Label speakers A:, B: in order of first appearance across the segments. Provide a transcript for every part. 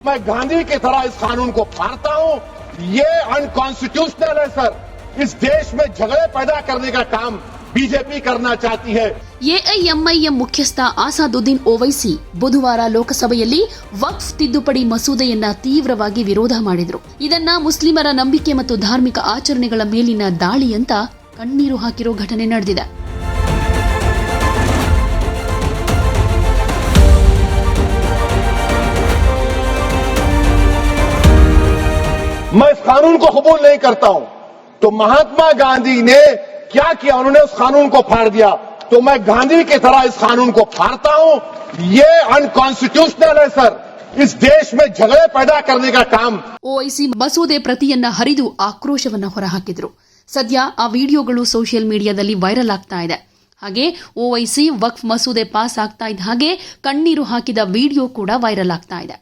A: मैं गांधी की तरह इस कानून को फाड़ता हूं। ये अनकॉन्स्टिट्यूशनल है सर। इस देश में झगड़े पैदा करने का काम बीजेपी करना चाहती है।
B: ಎಐಎಂಐಎಂ ಮುಖ್ಯಸ್ಥ ಆಸಾದುದ್ದೀನ್ ಓವೈಸಿ ಬುಧವಾರ ಲೋಕಸಭೆಯಲ್ಲಿ ವಕ್ಫ್ ತಿದ್ದುಪಡಿ ಮಸೂದೆಯನ್ನ ತೀವ್ರವಾಗಿ ವಿರೋಧ ಮಾಡಿದರು. ಇದನ್ನ ಮುಸ್ಲಿಮರ ನಂಬಿಕೆ ಮತ್ತು ಧಾರ್ಮಿಕ ಆಚರಣೆಗಳ ಮೇಲಿನ ದಾಳಿ ಅಂತ ಕಣ್ಣೀರು ಹಾಕಿರೋ ಘಟನೆ ನಡೆದಿದೆ.
A: मैं इस कानून को कबूल नहीं करता हूं। तो महात्मा गांधी ने क्या किया? उन्होंने उस कानून को फाड़ दिया। तो मैं गांधी की तरह इस कानून को फाड़ता हूं। ये अनकॉन्स्टिट्यूशनल है सर। इस देश में झगड़े पैदा करने का काम।
B: ಓವೈಸಿ ಮಸೂದೆ ಪ್ರತಿಯನ್ನ ಹರಿದು ಆಕ್ರೋಶವನ್ನ ಹೊರಹಾಕಿದ್ರು. ಸದ್ಯ ಆ ವಿಡಿಯೋಗಳು ಸೋಷಿಯಲ್ ಮೀಡಿಯಾದಲ್ಲಿ ವೈರಲ್ ಆಗ್ತಾ ಇದೆ. ಹಾಗೆ ಓವೈಸಿ ವಕ್ಫ್ ಮಸೂದೆ ಪಾಸ್ ಆಗ್ತಾ ಇದ್ದ ಹಾಗೆ ಕಣ್ಣೀರು ಹಾಕಿದ ವಿಡಿಯೋ ಕೂಡ ವೈರಲ್ ಆಗ್ತಾ ಇದೆ.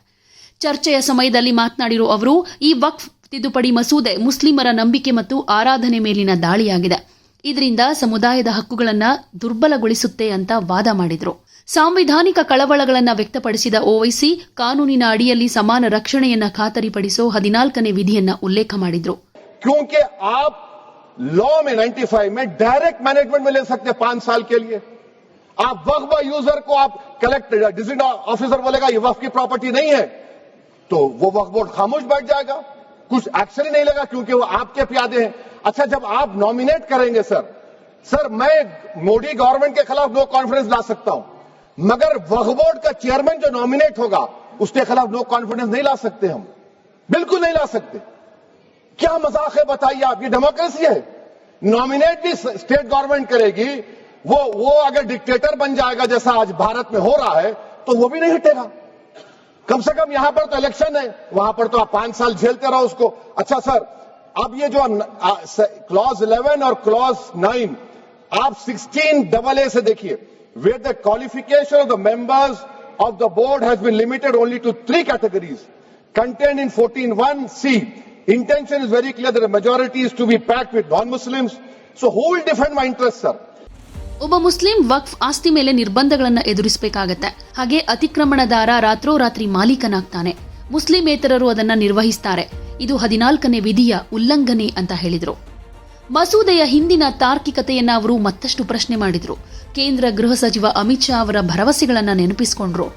B: ಚರ್ಚೆಯ ಸಮಯದಲ್ಲಿ ಮಾತನಾಡಿರೋ ಅವರು, ಈ ವಕ್ಫ್ ತಿದ್ದುಪಡಿ ಮಸೂದೆ ಮುಸ್ಲಿಮರ ನಂಬಿಕೆ ಮತ್ತು ಆರಾಧನೆ ಮೇಲಿನ ದಾಳಿಯಾಗಿದೆ. ಇದರಿಂದ ಸಮುದಾಯದ ಹಕ್ಕುಗಳನ್ನು ದುರ್ಬಲಗೊಳಿಸುತ್ತೆ ಅಂತ ವಾದ ಮಾಡಿದ್ರು. ಸಾಂವಿಧಾನಿಕ ಕಳವಳಗಳನ್ನು ವ್ಯಕ್ತಪಡಿಸಿದ ಓವೈಸಿ ಕಾನೂನಿನ ಅಡಿಯಲ್ಲಿ ಸಮಾನ ರಕ್ಷಣೆಯನ್ನ ಖಾತರಿಪಡಿಸೋ 14ನೇ ವಿಧಿಯನ್ನ ಉಲ್ಲೇಖ ಮಾಡಿದ್ರು.
A: क्योंकि आप लॉ में 95 में डायरेक्ट मैनेजमेंट में ले सकते 5 साल के लिए। आप वक्फ यूजर को आप कलेक्टर डिस्ट्रिक्ट ऑफिसर बोलेगा ये वक्फ की प्रॉपर्टी नहीं है, तो वो वक्फ बोर्ड खामोश बैठ जाएगा, कुछ एक्शन ही नहीं लेगा क्योंकि वो आपके प्यादे हैं। अच्छा, जब आप नॉमिनेट करेंगे सर मैं मोदी गवर्नमेंट के खिलाफ नो कॉन्फिडेंस ला सकता हूं, मगर वक्फ बोर्ड का चेयरमैन जो नॉमिनेट होगा उसके खिलाफ नो कॉन्फिडेंस नहीं ला सकते। हम बिल्कुल नहीं ला सकते। क्या मजाक है बताइए आप? ये डेमोक्रेसी है। नॉमिनेट भी स्टेट गवर्नमेंट करेगी। वो अगर डिक्टेटर बन जाएगा जैसा आज भारत में हो रहा है तो वो भी नहीं हटेगा। कम से कम यहां पर तो इलेक्शन है, वहां पर तो आप 5 साल झेलते रहो उसको। अच्छा सर, अब ये जो क्लॉज 11 और क्लॉज 9 आप 16AA से देखिए, where the qualification of the members of the board has been limited only to 3 categories contained in 14(1)(c). Intention is very clear that the majority is to be packed with non-Muslims. So who will defend my interest, sir?
B: ಒಬ್ಬ Muslim ವಕ್ಫ್ ಆಸ್ತಿ ಮೇಲೆ ನಿರ್ಬಂಧಗಳನ್ನು ಎದುರಿಸಬೇಕಾಗತ್ತೆ. ಹಾಗೆ ಅತಿಕ್ರಮಣದಾರ ರಾತ್ರೋರಾತ್ರಿ ಮಾಲೀಕನಾಗ್ತಾನೆ. ಮುಸ್ಲಿಮೇತರರು ಅದನ್ನ ನಿರ್ವಹಿಸ್ತಾರೆ. ಇದು 14ನೇ ವಿಧಿಯ ಉಲ್ಲಂಘನೆ ಅಂತ ಹೇಳಿದ್ರು. ಮಸೂದೆಯ ಹಿಂದಿನ ತಾರ್ಕಿಕತೆಯನ್ನ ಅವರು ಮತ್ತಷ್ಟು ಪ್ರಶ್ನೆ ಮಾಡಿದ್ರು. ಕೇಂದ್ರ ಗೃಹ ಸಚಿವ ಅಮಿತ್ ಶಾ ಅವರ ಭರವಸೆಗಳನ್ನ ನೆನಪಿಸಿಕೊಂಡ್ರು.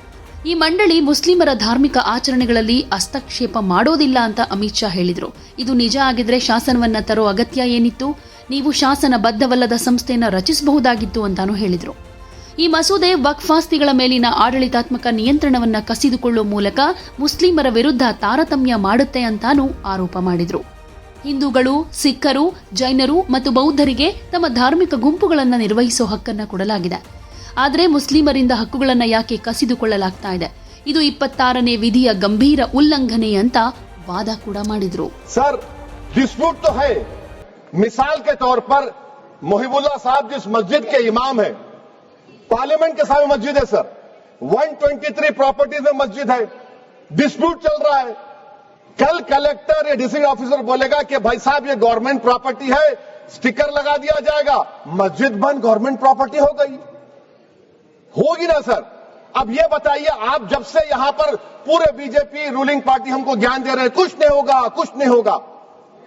B: ಈ ಮಂಡಳಿ ಮುಸ್ಲಿಮರ ಧಾರ್ಮಿಕ ಆಚರಣೆಗಳಲ್ಲಿ ಹಸ್ತಕ್ಷೇಪ ಮಾಡೋದಿಲ್ಲ ಅಂತ ಅಮಿತ್ ಶಾ ಹೇಳಿದ್ರು. ಇದು ನಿಜ ಆಗಿದ್ರೆ ಶಾಸನವನ್ನ ತರೋ ಅಗತ್ಯ ಏನಿತ್ತು? ನೀವು ಶಾಸನಬದ್ಧವಲ್ಲದ ಸಂಸ್ಥೆಯನ್ನು ರಚಿಸಬಹುದಾಗಿತ್ತು ಅಂತಾನೂ ಹೇಳಿದ್ರು. ಈ ಮಸೂದೆ ವಕ್ಫಾಸ್ತಿಗಳ ಮೇಲಿನ ಆಡಳಿತಾತ್ಮಕ ನಿಯಂತ್ರಣವನ್ನ ಕಸಿದುಕೊಳ್ಳುವ ಮೂಲಕ ಮುಸ್ಲಿಮರ ವಿರುದ್ಧ ತಾರತಮ್ಯ ಮಾಡುತ್ತೆ ಅಂತಾನೂ ಆರೋಪ ಮಾಡಿದ್ರು. ಹಿಂದೂಗಳು, ಸಿಖ್ಖರು, ಜೈನರು ಮತ್ತು ಬೌದ್ಧರಿಗೆ ತಮ್ಮ ಧಾರ್ಮಿಕ ಗುಂಪುಗಳನ್ನು ನಿರ್ವಹಿಸೋ ಹಕ್ಕನ್ನ ಕೊಡಲಾಗಿದೆ. ಆದರೆ ಮುಸ್ಲಿಮರಿಂದ ಹಕ್ಕುಗಳನ್ನು ಯಾಕೆ ಕಸಿದುಕೊಳ್ಳಲಾಗ್ತಾ ಇದೆ? ಇದು 26ನೇ ವಿಧಿಯ ಗಂಭೀರ ಉಲ್ಲಂಘನೆ ಅಂತ ವಾದ ಕೂಡ ಮಾಡಿದ್ರು.
A: सर, डिस्प्यूट तो है। मिसाल के तौर पर मोहिबुल्लाह साहब जिस मस्जिद के इमाम हैं, पार्लियामेंट के सामने मस्जिद है सर, 123 प्रॉपर्टीज में मस्जिद है, डिस्प्यूट चल रहा है। कल कलेक्टर या डिस्ट्रिक्ट ऑफिसर बोलेगा कि भाई साहब ये गवर्नमेंट प्रॉपर्टी है, स्टिकर लगा दिया जाएगा, मस्जिद बंद, गवर्नमेंट प्रॉपर्टी हो गई। होगी ना सर? अब ये बताइए, आप जब से यहां पर पूरे बीजेपी रूलिंग पार्टी हमको ज्ञान दे रहे हैं कुछ नहीं होगा, कुछ नहीं होगा।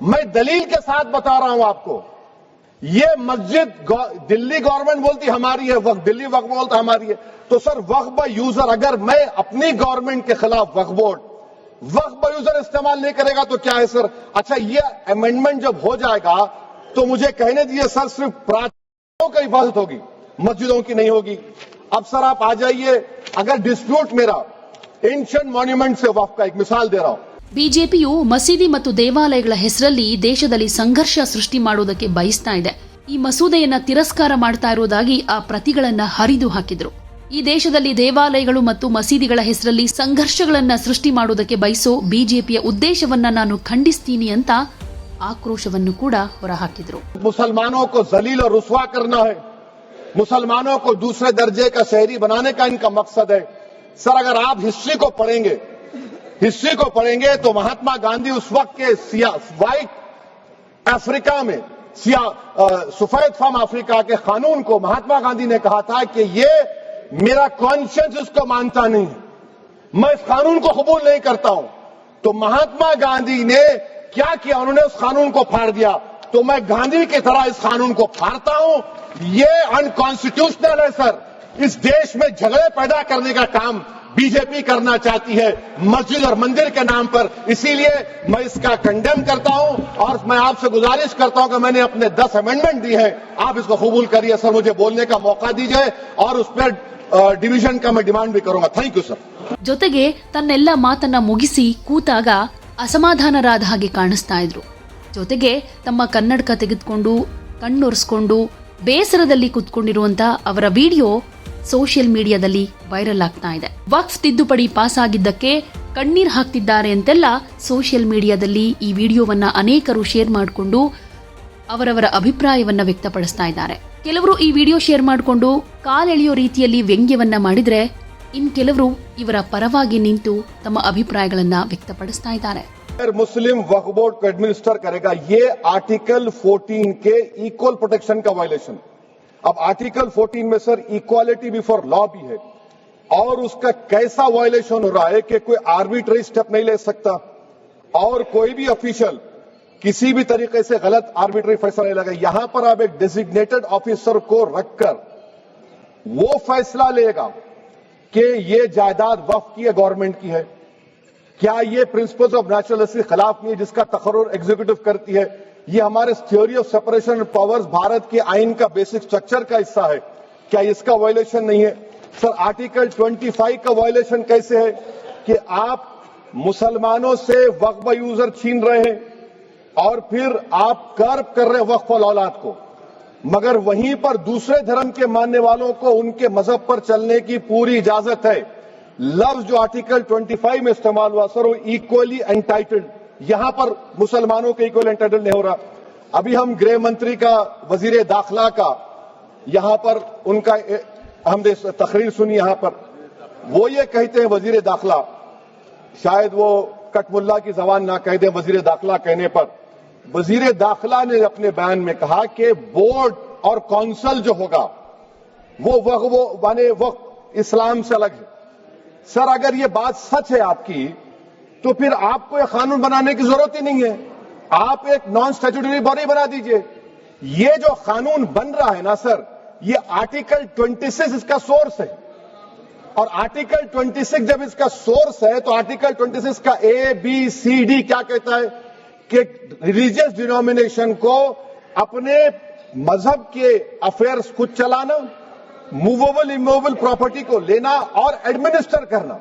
A: मैं दलील के साथ बता रहा हूं आपको, ये मस्जिद दिल्ली गवर्नमेंट बोलती हमारी है, दिल्ली वक्फ बोलता हमारी है। तो सर वक्फ यूजर, अगर मैं अपनी गवर्नमेंट के खिलाफ वक्फ बोर्ड वक्फ यूजर इस्तेमाल नहीं करेगा तो क्या है सर? अच्छा, ये अमेंडमेंट जब हो जाएगा तो मुझे कहने दीजिए सर, सिर्फ प्राचीनों की हिफाजत होगी, मस्जिदों की नहीं होगी। अब सर आप आ जाइए, अगर डिस्प्यूट मेरा एंशिएंट मॉन्यूमेंट से वक्फ का एक मिसाल दे रहा हूं।
B: ಬಿಜೆಪಿಯು ಮಸೀದಿ ಮತ್ತು ದೇವಾಲಯಗಳ ಹೆಸರಲ್ಲಿ ದೇಶದಲ್ಲಿ ಸಂಘರ್ಷ ಸೃಷ್ಟಿ ಮಾಡುವುದಕ್ಕೆ ಬಯಸ್ತಾ ಇದೆ. ಈ ಮಸೂದೆಯನ್ನ ತಿರಸ್ಕಾರ ಮಾಡ್ತಾ ಇರುವುದಾಗಿ ಆ ಪ್ರತಿಗಳನ್ನ ಹರಿದು ಹಾಕಿದ್ರು. ಈ ದೇಶದಲ್ಲಿ ದೇವಾಲಯಗಳು ಮತ್ತು ಮಸೀದಿಗಳ ಹೆಸರಲ್ಲಿ ಸಂಘರ್ಷಗಳನ್ನ ಸೃಷ್ಟಿ ಮಾಡುವುದಕ್ಕೆ ಬಯಸೋ ಬಿಜೆಪಿಯ ಉದ್ದೇಶವನ್ನ ನಾನು ಖಂಡಿಸ್ತೀನಿ ಅಂತ ಆಕ್ರೋಶವನ್ನು ಕೂಡ ಹೊರಹಾಕಿದ್ರು.
A: मुसलमानों को जलील और रुस्वा करना है, मुसलमानों को दूसरे दर्जे का शहरी बनाने का इनका मकसद है। सर अगर आप हिस्ट्री को पढ़ेंगे तो महात्मा गांधी उस वक्त के व्हाइट अफ्रीका में सफेद फार्म अफ्रीका के कानून को महात्मा गांधी ने कहा था कि ये मेरा कॉन्शियंस इसको मानता नहीं है, मैं इस कानून को कबूल नहीं करता हूं। तो महात्मा गांधी ने क्या किया, उन्होंने उस कानून को फाड़ दिया, तो मैं गांधी की तरह इस कानून को फाड़ता हूं। ये अनकॉन्स्टिट्यूशनल है सर। इस देश में झगड़े पैदा करने का काम बीजेपी करना चाहती है मस्जिद और मंदिर के नाम पर, इसीलिए मैं इसका कंडेम करता हूं और मैं आपसे गुजारिश करता हूं कि मैंने अपने 10 अमेंडमेंट दी है, आप इसको कबूल करिए सर, मुझे बोलने का मौका दीजिए और उस पर डिवीजन का मैं डिमांड भी करूंगा। Thank you sir.
B: ಜೊತೆಗೆ ತನ್ನೆಲ್ಲ ಮಾತನ್ನ ಮುಗಿಸಿ ಕೂತಾಗ ಅಸಮಾಧಾನರಾದ ಹಾಗೆ ಕಾಣಿಸ್ತಾ ಇದ್ರು. ಜೊತೆಗೆ ತಮ್ಮ ಕನ್ನಡಕ ತೆಗೆದುಕೊಂಡು ಕಣ್ಣೊರೆಸ್ಕೊಂಡು ಬೇಸರದಲ್ಲಿ ಕೂತ್ಕೊಂಡಿರುವಂತ ಅವರ ವಿಡಿಯೋ ಸೋಷಿಯಲ್ ಮೀಡಿಯಾದಲ್ಲಿ ವೈರಲ್ ಆಗ್ತಾ ಇದೆ. ವಕ್ಫ್ ತಿದ್ದುಪಡಿ ಪಾಸ್ ಆಗಿದ್ದಕ್ಕೆ ಕಣ್ಣೀರ್ ಹಾಕ್ತಿದ್ದಾರೆ ಅಂತೆಲ್ಲ ಸೋಷಿಯಲ್ ಮೀಡಿಯಾದಲ್ಲಿ ಈ ವಿಡಿಯೋವನ್ನ ಅನೇಕರು ಶೇರ್ ಮಾಡಿಕೊಂಡು ಅವರವರ ಅಭಿಪ್ರಾಯವನ್ನ ವ್ಯಕ್ತಪಡಿಸ್ತಾ ಇದ್ದಾರೆ. ಕೆಲವರು ಈ ವಿಡಿಯೋ ಶೇರ್ ಮಾಡಿಕೊಂಡು ಕಾಲೆಳೆಯೋ ರೀತಿಯಲ್ಲಿ ವ್ಯಂಗ್ಯವನ್ನ ಮಾಡಿದ್ರೆ, ಇನ್ ಕೆಲವರು ಇವರ ಪರವಾಗಿ ನಿಂತು ತಮ್ಮ ಅಭಿಪ್ರಾಯಗಳನ್ನ ವ್ಯಕ್ತಪಡಿಸ್ತಾ ಇದ್ದಾರೆ.
A: मुस्लिम वक्फ बोर्ड को एडमिनिस्टर करेगा, ये आर्टिकल 14 के इक्वल प्रोटेक्शन का वायलेशन। अब आर्टिकल 14 में सर इक्वालिटी बिफोर लॉ भी है और उसका कैसा वायलेशन हो रहा है कि कोई आर्बिट्ररी स्टेप नहीं ले सकता और कोई भी ऑफिशियल किसी भी तरीके से गलत आर्बिट्ररी फैसला नहीं लगा। यहां पर आप एक डेजिग्नेटेड ऑफिसर को रखकर वो फैसला लेगा कि ये जायदाद वक्फ की है, गवर्नमेंट की है, क्या ये प्रिंसिपल्स ऑफ नेचुरल के खिलाफ नहीं है जिसका तकर्रुर एग्जीक्यूटिव करती है। ये हमारे theory of separation of powers Bharat के आइन का बेसिक स्ट्रक्चर का हिस्सा है, क्या इसका वायलेशन नहीं है। सर आर्टिकल 25 का वायलेशन कैसे है कि आप मुसलमानों से वक्फ यूजर छीन रहे हैं और फिर आप कर्ब कर रहे हैं वक्फ औलाद को, मगर वहीं पर दूसरे धर्म के मानने वालों को उनके मजहब पर चलने की पूरी इजाजत है। लफ्ज जो आर्टिकल 25 में इस्तेमाल हुआ सर वो इक्वली एंटाइटल्ड, यहां पर मुसलमानों के इक्वल एंटाइटल्ड नहीं हो रहा। अभी हम गृह मंत्री का, वजीर दाखिला का यहां पर उनका हमने तकरीर सुनी, यहां पर वो ये कहते हैं वजीर दाखिला, शायद वो कटमुल्ला की जबान ना कह दें वजीर दाखिला कहने पर, वजीर दाखिला ने अपने बयान में कहा कि बोर्ड और काउंसिल जो होगा वो इस्लाम से अलग है। सर अगर ये बात सच है आपकी तो फिर आपको एक कानून बनाने की जरूरत ही नहीं है, आप एक नॉन स्टैट्यूटरी बॉडी बना दीजिए। ये जो कानून बन रहा है ना सर, ये आर्टिकल 26 इसका सोर्स है और आर्टिकल 26 जब इसका सोर्स है तो आर्टिकल 26 का ABCD क्या कहता है कि रिलीजियस डिनोमिनेशन को अपने मजहब के अफेयर्स खुद चलाना, मूवेबल इमूवेबल प्रॉपर्टी को लेना और एडमिनिस्टर करना,